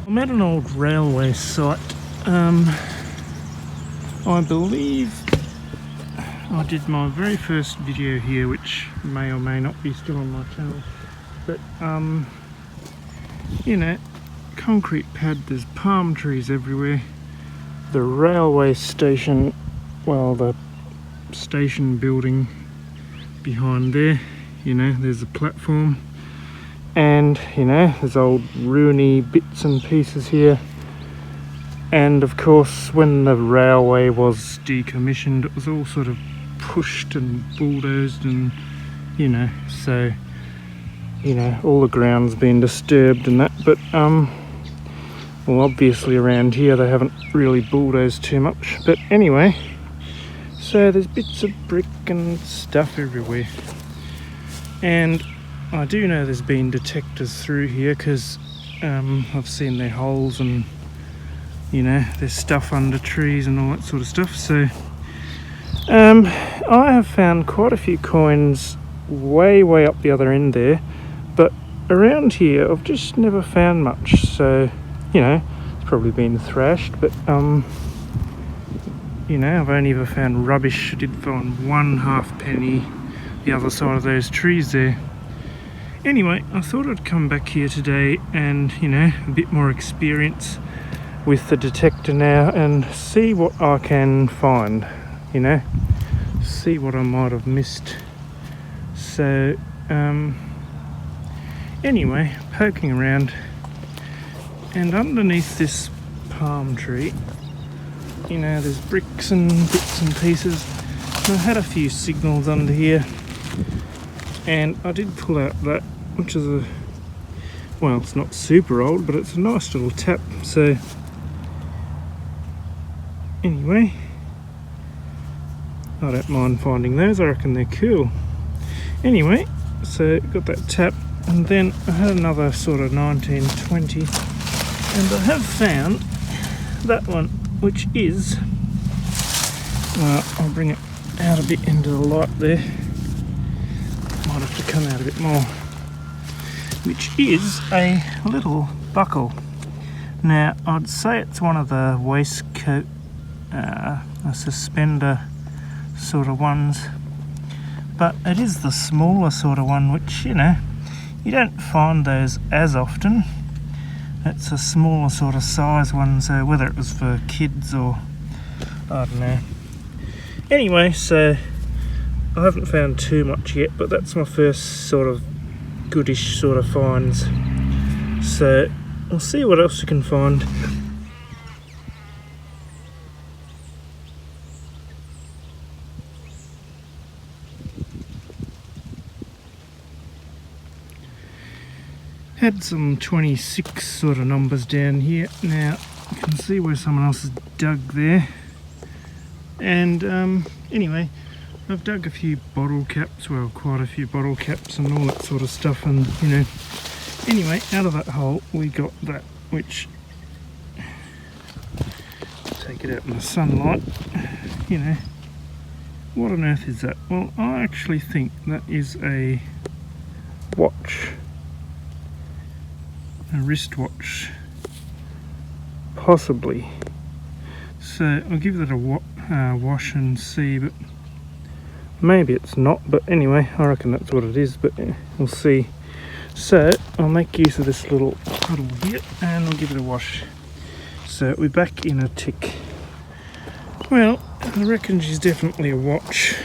I'm at an old railway site. I believe I did my very first video here, which may or may not be still on my channel. But you know, concrete pad, there's palm trees everywhere. The railway station, well, the station building behind there, you know, there's a platform. And, you know, there's old ruiny bits and pieces here. And of course, when the railway was decommissioned, it was all sort of pushed and bulldozed and, you know, so, you know, all the ground's been disturbed and that. But, well, obviously around here they haven't really bulldozed too much. But anyway, so there's bits of brick and stuff everywhere. And I do know there's been detectors through here because I've seen their holes and, you know, there's stuff under trees and all that sort of stuff. So I have found quite a few coins way up the other end there, but around here I've just never found much. So, you know, it's probably been thrashed, but you know, I've only ever found rubbish. I did find one halfpenny the other side of those trees there. Anyway, I thought I'd come back here today and, you know, a bit more experience with the detector now and see what I can find, you know, see what I might have missed. So anyway, poking around, and underneath this palm tree, you know, there's bricks and bits and pieces. And I had a few signals under here, and I did pull out that, which is a, well, it's not super old, but it's a nice little tap. So anyway, I don't mind finding those. I reckon they're cool. Anyway, so got that tap, and then I had another sort of 1920, and I have found that one, which is, well, I'll bring it out a bit into the light there. Might have to come out a bit more. Which is a little buckle. Now, I'd say it's one of the waistcoat, a suspender sort of ones, but it is the smaller sort of one, which, you know, you don't find those as often. It's a smaller sort of size one, so whether it was for kids or, I don't know. Anyway, so I haven't found too much yet, but that's my first sort of goodish sort of finds. So we'll see what else we can find. Had some 26 sort of numbers down here. Now you can see where someone else has dug there. And anyway, I've dug a few bottle caps, well, quite a few bottle caps and all that sort of stuff, and, you know, anyway, out of that hole we got that, which, take it out in the sunlight, you know, what on earth is that? Well, I actually think that is a watch, a wristwatch, possibly. So I'll give that a wash and see, but maybe it's not. But anyway, I reckon that's what it is, but we'll see. So I'll make use of this little puddle here and I'll give it a wash. So we're back in a tick. Well, I reckon she's definitely a watch.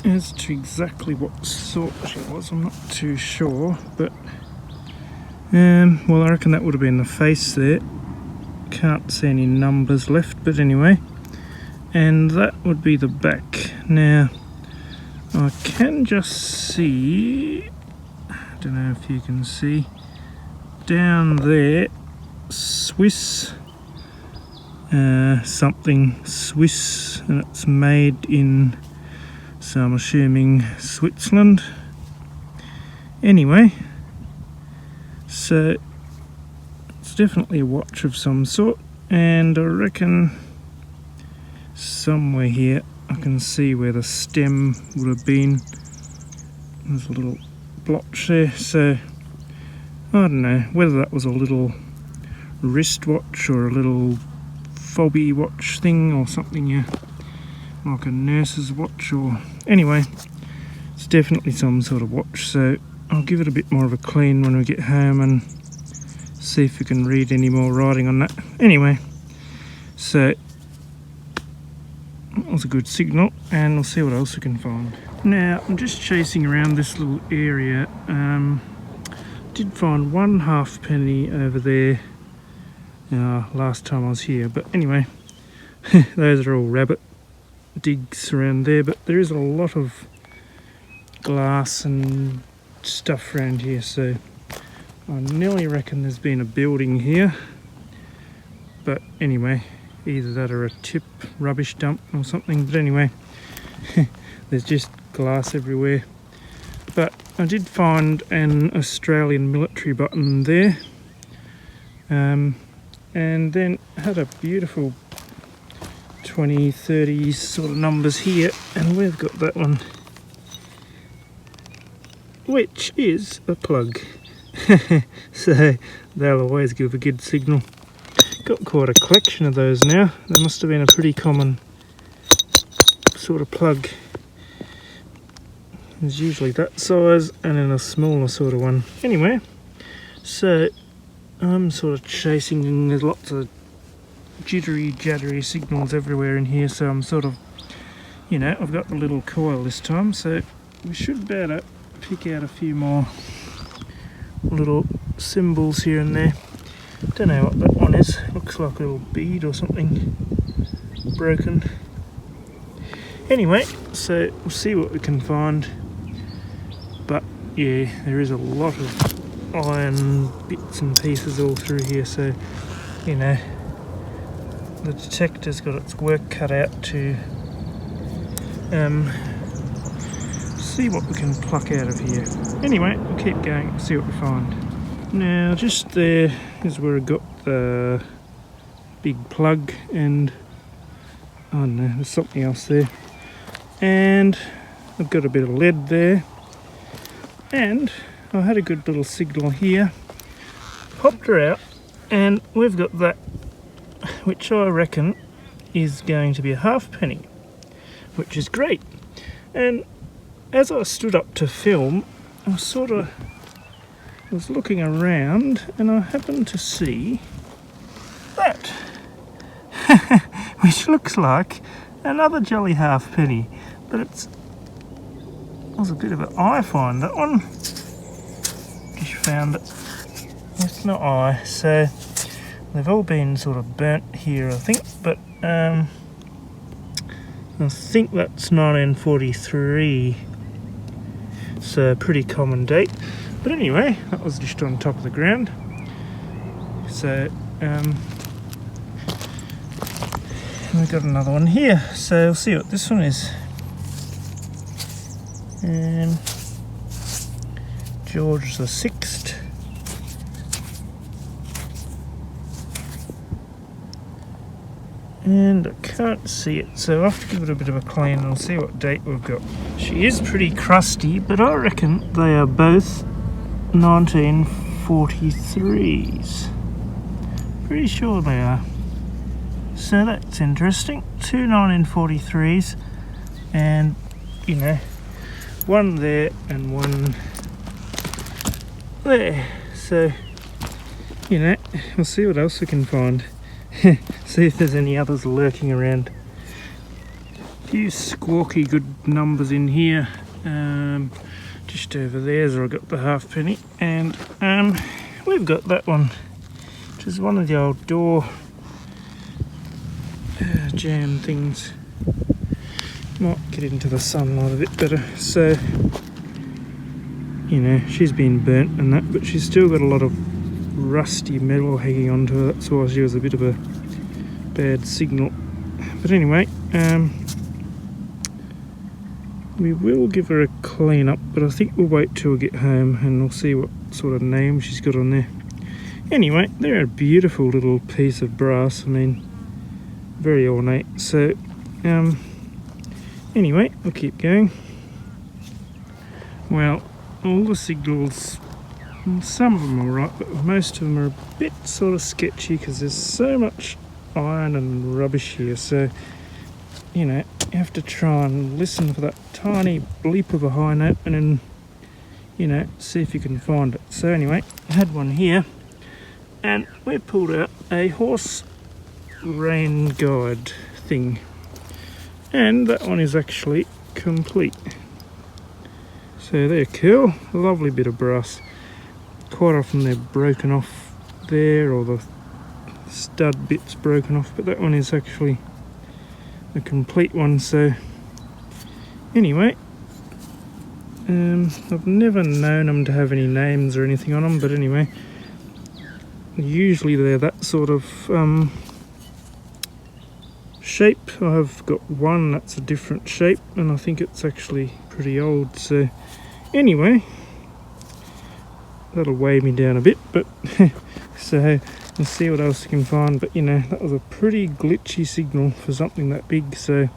As to exactly what sort she was, I'm not too sure, but well, I reckon that would have been the face there. Can't see any numbers left, but anyway, and that would be the back. Now I can just see, I don't know if you can see down there, Swiss something Swiss, and it's made in, so I'm assuming Switzerland. Anyway, so it's definitely a watch of some sort, and I reckon somewhere here I can see where the stem would have been. There's a little blotch there, so I don't know whether that was a little wristwatch or a little fobby watch thing or something, yeah, like a nurse's watch, or anyway, it's definitely some sort of watch. So I'll give it a bit more of a clean when we get home and see if we can read any more writing on that. Anyway, so that was a good signal, and we'll see what else we can find. Now I'm just chasing around this little area. Did find one halfpenny over there last time I was here, but anyway, those are all rabbit digs around there, but there is a lot of glass and stuff around here, so I nearly reckon there's been a building here. But anyway, either that or a tip rubbish dump or something, but anyway, there's just glass everywhere. But I did find an Australian military button there, and then had a beautiful 20, 30 sort of numbers here, and we've got that one, which is a plug. So they'll always give a good signal. Got quite a collection of those now. They must have been a pretty common sort of plug. There's usually that size and then a smaller sort of one. Anyway, so I'm sort of chasing, and there's lots of jittery signals everywhere in here, so I'm sort of, you know, I've got the little coil this time, so we should be able to pick out a few more little symbols here and there. Don't know what that one is. Looks like a little bead or something broken. Anyway, so we'll see what we can find. But yeah, there is a lot of iron bits and pieces all through here, so you know, the detector's got its work cut out to see what we can pluck out of here. Anyway, we'll keep going, see what we find. Now just there is where I got the big plug, and I don't know, there's something else there, and I've got a bit of lead there, and I had a good little signal here. Popped her out, and we've got that, which I reckon is going to be a halfpenny, which is great. And as I stood up to film, I was looking around, and I happened to see that, which looks like another jolly halfpenny, but it was a bit of an eye find, that one. Just found it. It's not eye, so they've all been sort of burnt here, I think, but I think that's 1943, so pretty common date. But anyway, that was just on top of the ground. So we've got another one here, so we'll see what this one is. George the Sixth. And I can't see it, so I'll have to give it a bit of a clean and I'll see what date we've got. She is pretty crusty, but I reckon they are both 1943s. Pretty sure they are. So that's interesting. Two 1943s, and you know, one there and one there. So, you know, we'll see what else we can find. See if there's any others lurking around. A few squawky good numbers in here. Just over there, so I've got the halfpenny, and we've got that one, which is one of the old door jam things. Might get into the sunlight a bit better. So, you know, she's been burnt and that, but she's still got a lot of rusty metal hanging onto her. That's why she was a bit of a bad signal. But anyway, we will give her a clean up, but I think we'll wait till we get home and we'll see what sort of name she's got on there. Anyway, they're a beautiful little piece of brass. I mean, very ornate. So, anyway, we'll keep going. Well, all the signals And some of them are right, but most of them are a bit sort of sketchy because there's so much iron and rubbish here. So, you know, you have to try and listen for that tiny bleep of a high note and then, you know, see if you can find it. So anyway, I had one here and we pulled out a horse rain guide thing, and that one is actually complete. So they're cool, a lovely bit of brass. Quite often they're broken off there, or the stud bit's broken off, but that one is actually a complete one. So anyway, I've never known them to have any names or anything on them, but anyway, usually they're that sort of shape. I've got one that's a different shape and I think it's actually pretty old. So anyway, that'll weigh me down a bit, but so we'll see what else I can find. But you know, that was a pretty glitchy signal for something that big, so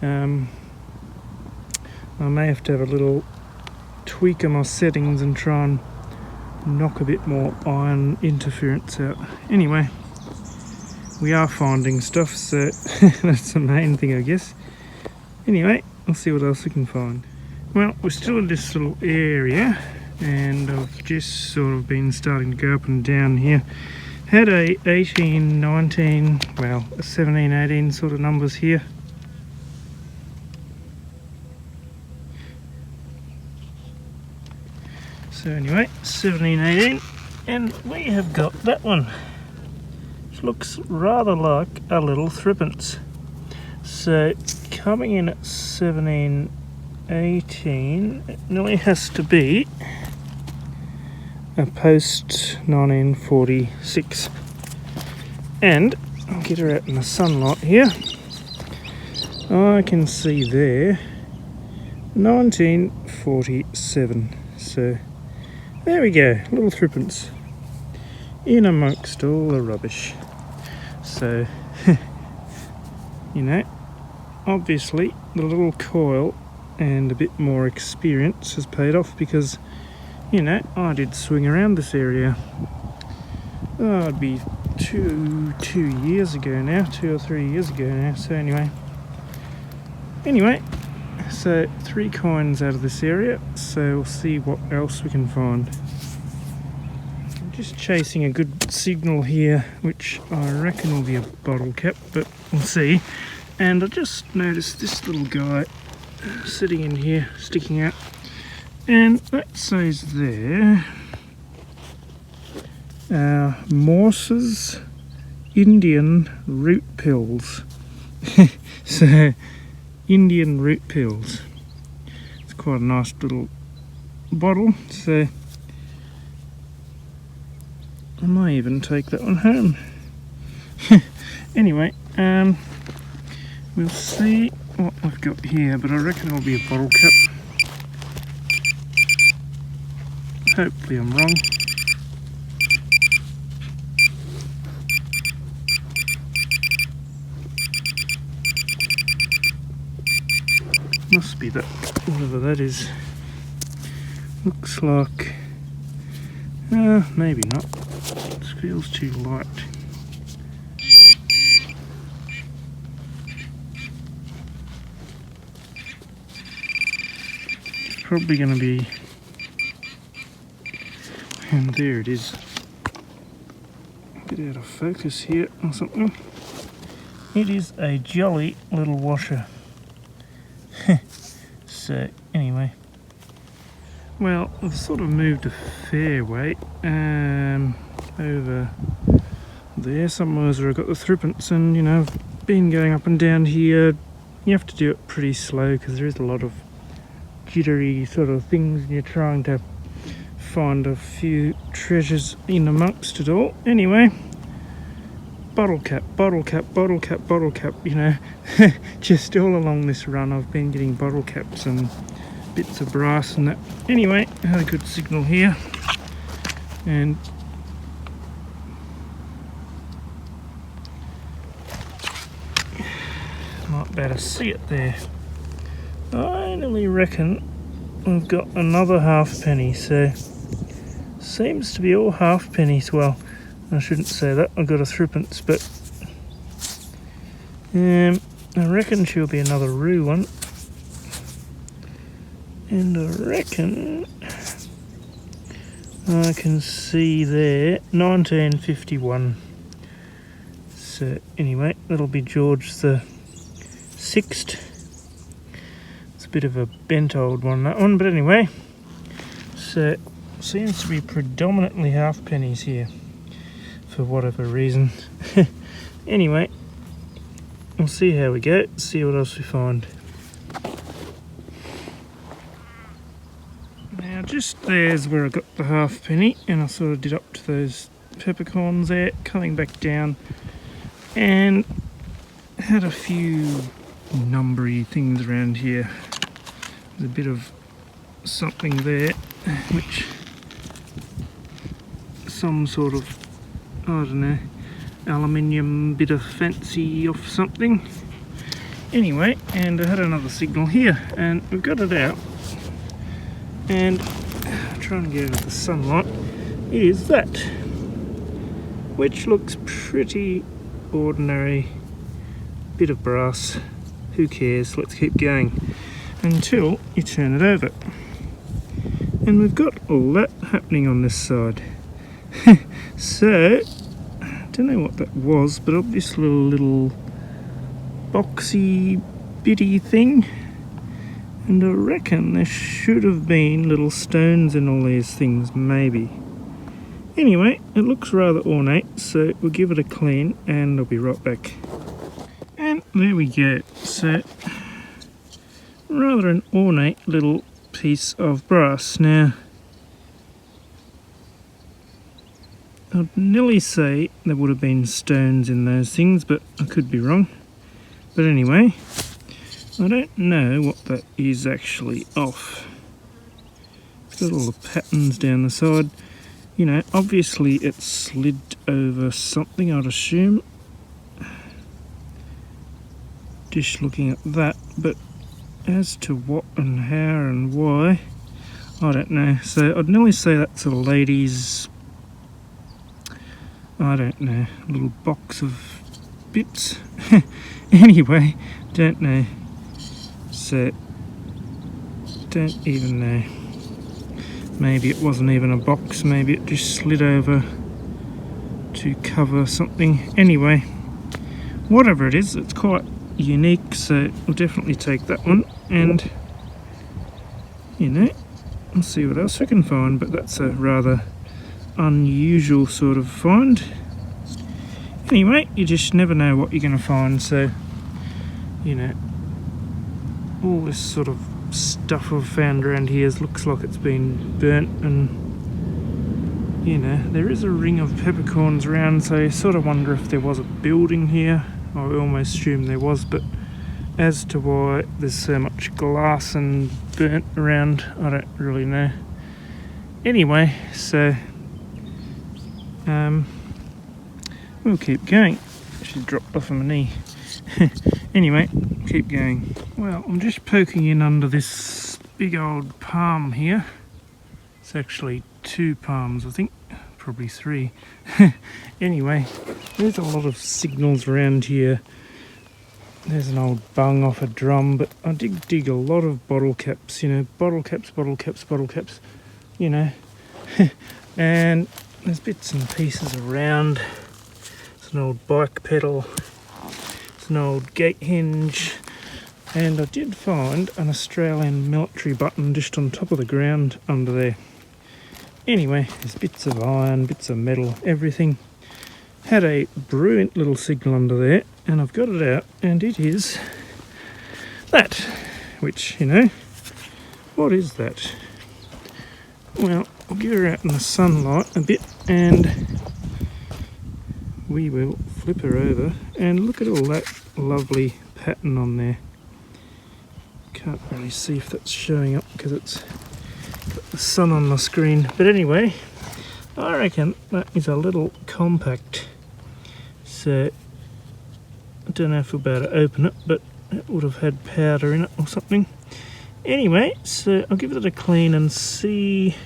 I may have to have a little tweak on my settings and try and knock a bit more iron interference out. Anyway, we are finding stuff, so that's the main thing, I guess. Anyway, I'll see what else we can find. Well, we're still in this little area, and I've just sort of been starting to go up and down here. Had a 18, 19, well, a 17, 18 sort of numbers here. So anyway, 17, 18, and we have got that one, which looks rather like a little threepence. So coming in at 17, 18, it nearly has to be a post 1946. And I'll get her out in the sunlight here. I can see there 1947. So there we go, little threepence in amongst all the rubbish. So you know, obviously the little coil and a bit more experience has paid off, because you know, I did swing around this area, oh, it'd be two years ago now, 2 or 3 years ago now. So anyway, so 3 coins out of this area, so we'll see what else we can find. I'm just chasing a good signal here, which I reckon will be a bottle cap, but we'll see. And I just noticed this little guy sitting in here, sticking out, and that says there, Morse's Indian root pills. So Indian root pills. It's quite a nice little bottle, so I might even take that one home. Anyway, we'll see what I've got here, but I reckon it'll be a bottle cap. Hopefully I'm wrong. Must be that, whatever that is. Looks like, maybe not. It feels too light. It's probably going to be, and there it is. A bit out of focus here or something. It is a jolly little washer. So anyway, well, I've sort of moved a fair way over there somewhere where I've got the threepence, and you know, I've been going up and down here. You have to do it pretty slow because there is a lot of jittery sort of things, and you're trying to find a few treasures in amongst it all. Anyway, bottle cap, bottle cap, bottle cap, bottle cap, you know. Just all along this run I've been getting bottle caps and bits of brass and that. Anyway, I had a good signal here, and might be able to see it there. I nearly reckon I've got another half penny, so seems to be all half pennies. Well, I shouldn't say that, I got a threepence, but I reckon she'll be another roo one. And I reckon I can see there 1951. So anyway, that'll be George the Sixth. It's a bit of a bent old one, that one, but anyway. So seems to be predominantly half pennies here for whatever reason. Anyway, we'll see how we go, see what else we find. Now just there's where I got the half penny, and I sort of did up to those peppercorns there, coming back down, and had a few numbery things around here. There's a bit of something there, which some sort of, I don't know, aluminium bit of fancy off something. Anyway, and I had another signal here, and we've got it out, and trying to get into the sunlight, is that, which looks pretty ordinary. Bit of brass, who cares, let's keep going until you turn it over. And we've got all that happening on this side. So, I don't know what that was, but obviously a little boxy bitty thing. And I reckon there should have been little stones in all these things, maybe. Anyway, it looks rather ornate, so we'll give it a clean and I'll be right back. And there we go. So, rather an ornate little piece of brass. Now, I'd nearly say there would have been stones in those things, but I could be wrong. But anyway, I don't know what that is actually off. It's got all the patterns down the side. You know, obviously it slid over something, I'd assume. Just looking at that, but as to what and how and why, I don't know. So I'd nearly say that's a lady's, I don't know, little box of bits. Anyway, don't know. So, don't even know. Maybe it wasn't even a box, maybe it just slid over to cover something. Anyway, whatever it is, it's quite unique, so we'll definitely take that one, and you know, we'll see what else we can find, but that's a rather unusual sort of find. Anyway, you just never know what you're going to find, so you know, all this sort of stuff I've found around here looks like it's been burnt, and you know, there is a ring of peppercorns around, so you sort of wonder if there was a building here. I almost assume there was, but as to why there's so much glass and burnt around, I don't really know. Anyway, so we'll keep going. She's dropped off of my knee. Anyway, keep going. Well, I'm just poking in under this big old palm here. It's actually 2 palms, I think. Probably 3. Anyway, there's a lot of signals around here. There's an old bung off a drum, but I did dig a lot of bottle caps, you know, bottle caps, you know. And there's bits and pieces around. It's an old bike pedal. It's an old gate hinge. And I did find an Australian military button just on top of the ground under there. Anyway, there's bits of iron, bits of metal, everything. Had a brilliant little signal under there, and I've got it out, and it is that. Which, you know, what is that? Well, I'll get her out in the sunlight a bit, and we will flip her over, and look at all that lovely pattern on there. Can't really see if that's showing up because it's got the sun on the screen, but anyway, I reckon that is a little compact, so I don't know if we'll be able to open it, but it would have had powder in it or something. Anyway, so I'll give it a clean and see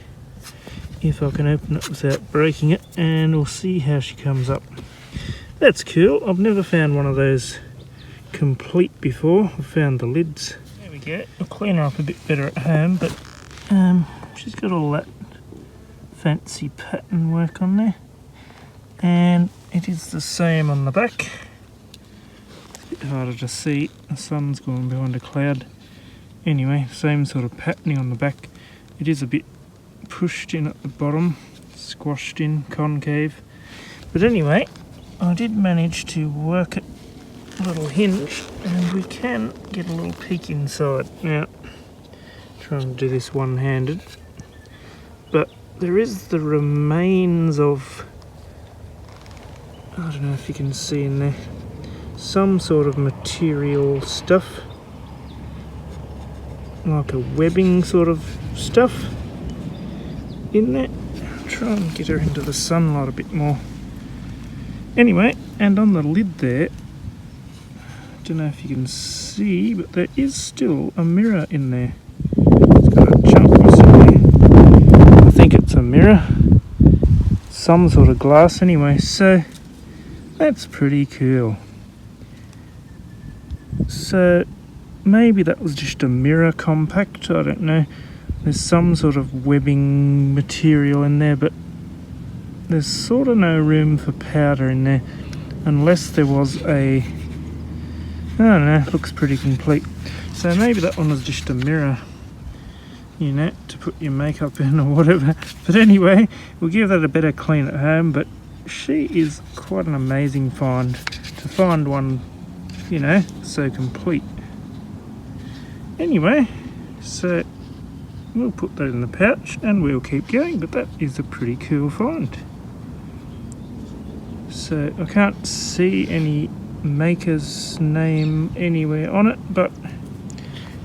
if I can open it without breaking it, and we'll see how she comes up. That's cool. I've never found one of those complete before. I've found the lids. There we go. I'll clean her up a bit better at home, but she's got all that fancy pattern work on there, and it is the same on the back. It's a bit harder to see, the sun's gone behind a cloud. Anyway, same sort of patterning on the back. It is a bit pushed in at the bottom, squashed in, concave, but anyway, I did manage to work it a little hinge, and we can get a little peek inside. Now, trying to do this one-handed, but there is the remains of, I don't know if you can see in there, some sort of material stuff, like a webbing sort of stuff in there. Try and get her into the sunlight a bit more. Anyway, and on the lid there, don't know if you can see, but there is still a mirror in there. It's got a chunk missing there. I think it's a mirror, some sort of glass anyway, so that's pretty cool. So maybe that was just a mirror compact, I don't know. There's some sort of webbing material in there, but there's sort of no room for powder in there, unless there was a, I don't know, it looks pretty complete. So maybe that one was just a mirror, you know, to put your makeup in or whatever. But anyway, we'll give that a better clean at home, but she is quite an amazing find, to find one, you know, so complete. Anyway, so we'll put that in the pouch and we'll keep going, but that is a pretty cool find. So I can't see any maker's name anywhere on it, but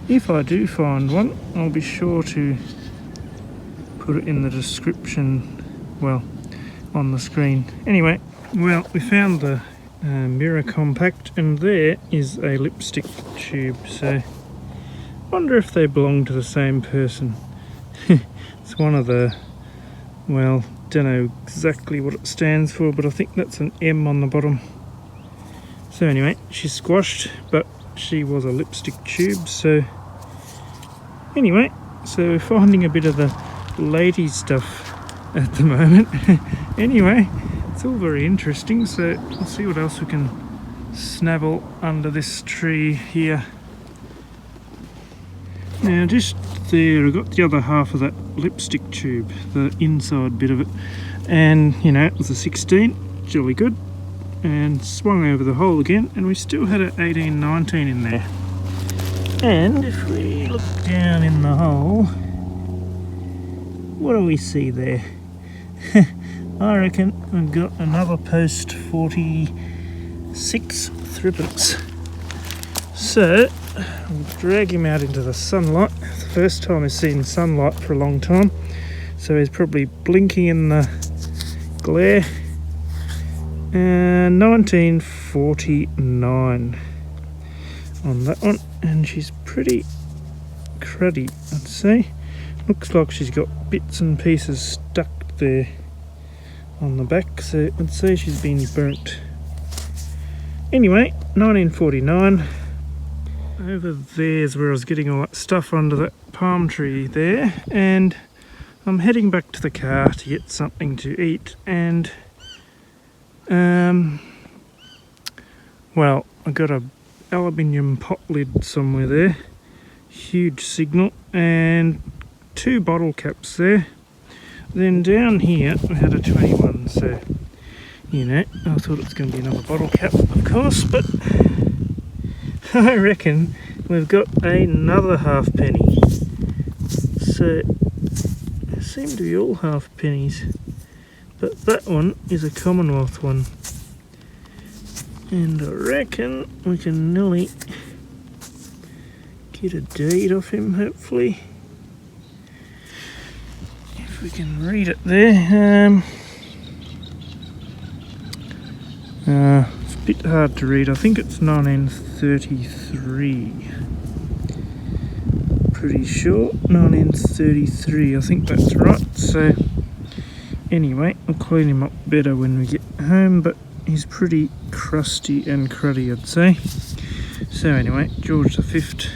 if I do find one, I'll be sure to put it in the description, well, on the screen. Anyway, well, we found the mirror compact, and there is a lipstick tube, so wonder if they belong to the same person. It's one of the, well, don't know exactly what it stands for, but I think that's an M on the bottom. So anyway, she's squashed, but she was a lipstick tube. So anyway, so we're finding a bit of the lady stuff at the moment. Anyway, it's all very interesting, so we'll see what else we can snabble under this tree here. Now just there, I've got the other half of that lipstick tube, the inside bit of it, and you know, it was a 16, jolly good, and swung over the hole again, and we still had an 18-19 in there. And if we look down in the hole, what do we see there? I reckon we've got another post 46 threepence. So I'll drag him out into the sunlight. It's the first time he's seen sunlight for a long time, so he's probably blinking in the glare. And 1949 on that one, and she's pretty cruddy, I'd say. Looks like she's got bits and pieces stuck there on the back, so I'd say she's been burnt. Anyway, 1949. Over there's where I was getting all that stuff under that palm tree there, and I'm heading back to the car to get something to eat, and well, I got a aluminium pot lid somewhere there, huge signal, and 2 bottle caps there. Then down here we had a 21, so you know, I thought it was going to be another bottle cap, of course, but I reckon we've got another halfpenny. So they seem to be all half pennies, but that one is a Commonwealth one, and I reckon we can nearly get a deed off him, hopefully, if we can read it there. It's a bit hard to read. I think it's 1933. Pretty sure 1933. I think that's right. So Anyway, I'll clean him up better when we get home, but he's pretty crusty and cruddy, I'd say. So anyway, George V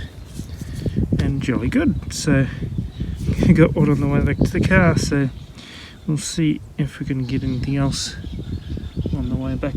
and jolly good. So I got one on the way back to the car, so we'll see if we can get anything else on the way back.